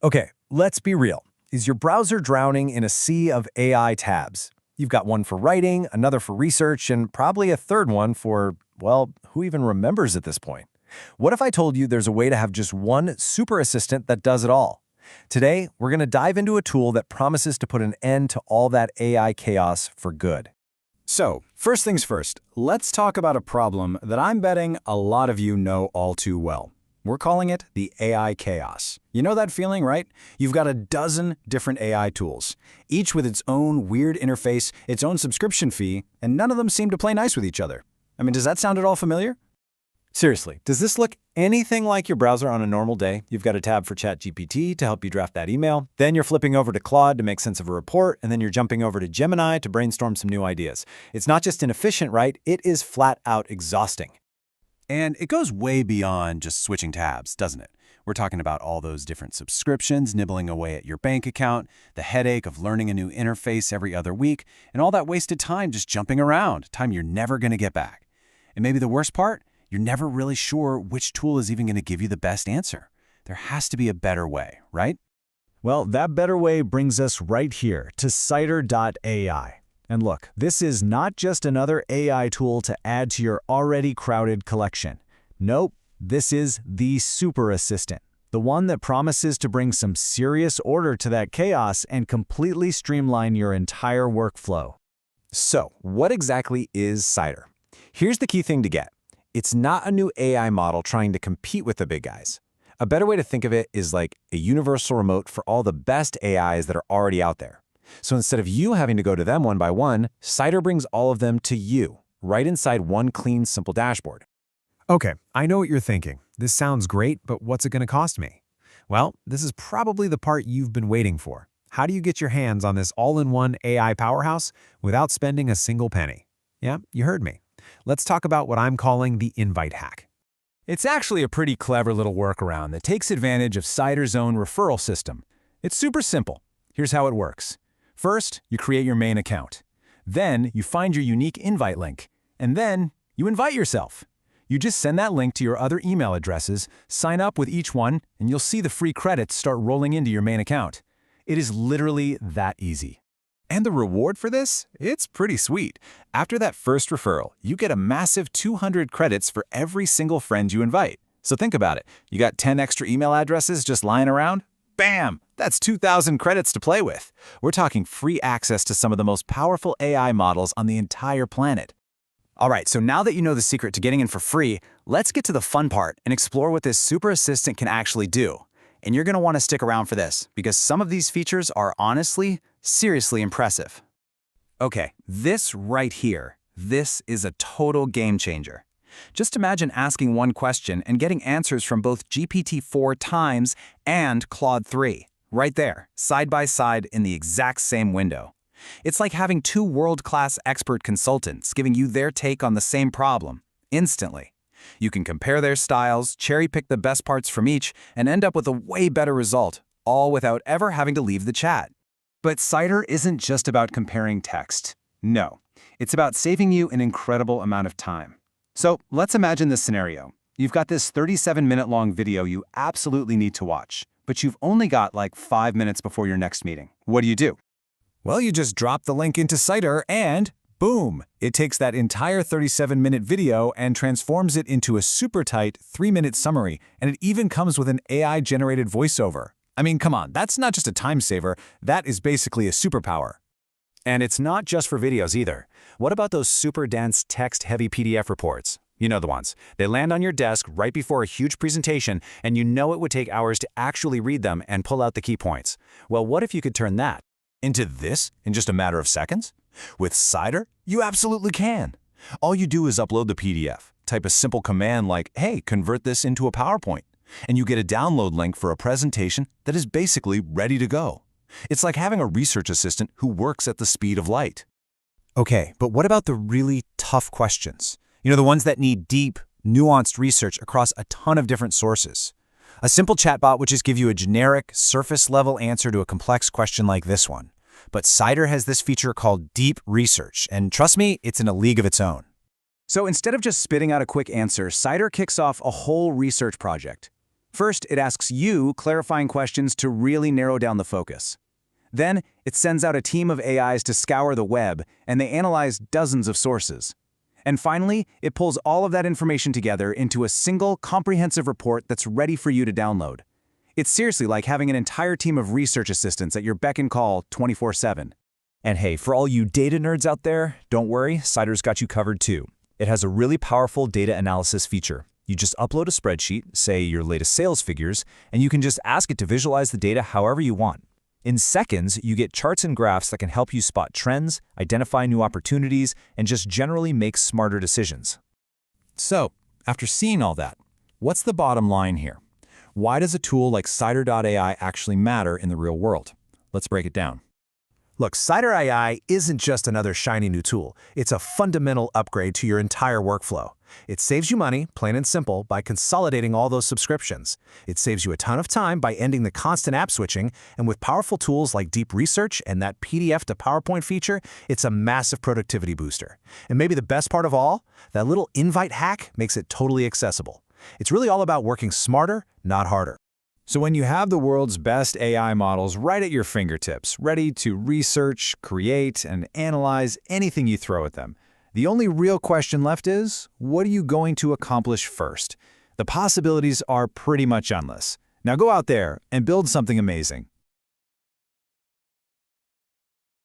Okay, let's be real. Is your browser drowning in a sea of AI tabs? You've got one for writing, another for research, and probably a third one for, well, who even remembers at this point? What if I told you there's a way to have just one super assistant that does it all? Today, we're going to dive into a tool that promises to put an end to all that AI chaos for good. So, first things first, let's talk about a problem that I'm betting a lot of you know all too well. We're calling it the AI chaos. You know that feeling, right? You've got a dozen different AI tools, each with its own weird interface, its own subscription fee, and none of them seem to play nice with each other. I mean, does that sound at all familiar? Seriously, does this look anything like your browser on a normal day? You've got a tab for ChatGPT to help you draft that email. Then you're flipping over to Claude to make sense of a report, and then you're jumping over to Gemini to brainstorm some new ideas. It's not just inefficient, right? It is flat out exhausting. And it goes way beyond just switching tabs, doesn't it? We're talking about all those different subscriptions nibbling away at your bank account, the headache of learning a new interface every other week, and all that wasted time just jumping around, time you're never going to get back. And maybe the worst part? You're never really sure which tool is even going to give you the best answer. There has to be a better way, right? Well, that better way brings us right here to Cider.ai. And look, this is not just another AI tool to add to your already crowded collection. Nope, this is the super assistant, the one that promises to bring some serious order to that chaos and completely streamline your entire workflow. So, what exactly is Cider? Here's the key thing to get. It's not a new AI model trying to compete with the big guys. A better way to think of it is like a universal remote for all the best AIs that are already out there. So instead of you having to go to them one by one, Cider brings all of them to you, right inside one clean, simple dashboard. Okay, I know what you're thinking. This sounds great, but what's it going to cost me? Well, this is probably the part you've been waiting for. How do you get your hands on this all-in-one AI powerhouse without spending a single penny? Yeah, you heard me. Let's talk about what I'm calling the invite hack. It's actually a pretty clever little workaround that takes advantage of Cider's own referral system. It's super simple. Here's how it works. First, you create your main account. Then, you find your unique invite link. And then, you invite yourself. You just send that link to your other email addresses, sign up with each one, and you'll see the free credits start rolling into your main account. It is literally that easy. And the reward for this? It's pretty sweet. After that first referral, you get a massive 200 credits for every single friend you invite. So think about it. You got 10 extra email addresses just lying around? Bam! That's 2,000 credits to play with. We're talking free access to some of the most powerful AI models on the entire planet. All right, so now that you know the secret to getting in for free, let's get to the fun part and explore what this super assistant can actually do. And you're going to want to stick around for this, because some of these features are honestly, seriously impressive. Okay, this right here, this is a total game changer. Just imagine asking one question and getting answers from both GPT-4 times and Claude 3, right there, side by side in the exact same window. It's like having two world-class expert consultants giving you their take on the same problem, instantly. You can compare their styles, cherry-pick the best parts from each, and end up with a way better result, all without ever having to leave the chat. But Cider isn't just about comparing text. No, it's about saving you an incredible amount of time. So let's imagine this scenario. You've got this 37-minute-long video you absolutely need to watch, but you've only got like 5 minutes before your next meeting. What do? Well, you just drop the link into Cider and boom! It takes that entire 37-minute video and transforms it into a super tight 3-minute summary, and it even comes with an AI-generated voiceover. I mean, come on, that's not just a time saver, that is basically a superpower. And it's not just for videos either. What about those super dense text-heavy PDF reports? You know the ones. They land on your desk right before a huge presentation, and you know it would take hours to actually read them and pull out the key points. Well, what if you could turn that into this in just a matter of seconds? With Cider, you absolutely can. All you do is upload the PDF, type a simple command like, hey, convert this into a PowerPoint, and you get a download link for a presentation that is basically ready to go. It's like having a research assistant who works at the speed of light. Okay, but what about the really tough questions? You know, the ones that need deep, nuanced research across a ton of different sources. A simple chatbot would just give you a generic, surface-level answer to a complex question like this one. But Cider has this feature called deep research, and trust me, it's in a league of its own. So instead of just spitting out a quick answer, Cider kicks off a whole research project. First, it asks you clarifying questions to really narrow down the focus. Then, it sends out a team of AIs to scour the web, and they analyze dozens of sources. And finally, it pulls all of that information together into a single, comprehensive report that's ready for you to download. It's seriously like having an entire team of research assistants at your beck and call 24/7. And hey, for all you data nerds out there, don't worry, Cider's got you covered too. It has a really powerful data analysis feature. You just upload a spreadsheet, say your latest sales figures, and you can just ask it to visualize the data however you want. In seconds, you get charts and graphs that can help you spot trends, identify new opportunities, and just generally make smarter decisions. So, after seeing all that, what's the bottom line here? Why does a tool like Cider.ai actually matter in the real world? Let's break it down. Look, Cider AI isn't just another shiny new tool. It's a fundamental upgrade to your entire workflow. It saves you money, plain and simple, by consolidating all those subscriptions. It saves you a ton of time by ending the constant app switching, and with powerful tools like deep research and that PDF to PowerPoint feature, it's a massive productivity booster. And maybe the best part of all, that little invite hack makes it totally accessible. It's really all about working smarter, not harder. So when you have the world's best AI models right at your fingertips, ready to research, create, and analyze anything you throw at them, the only real question left is, what are you going to accomplish first? The possibilities are pretty much endless. Now go out there and build something amazing.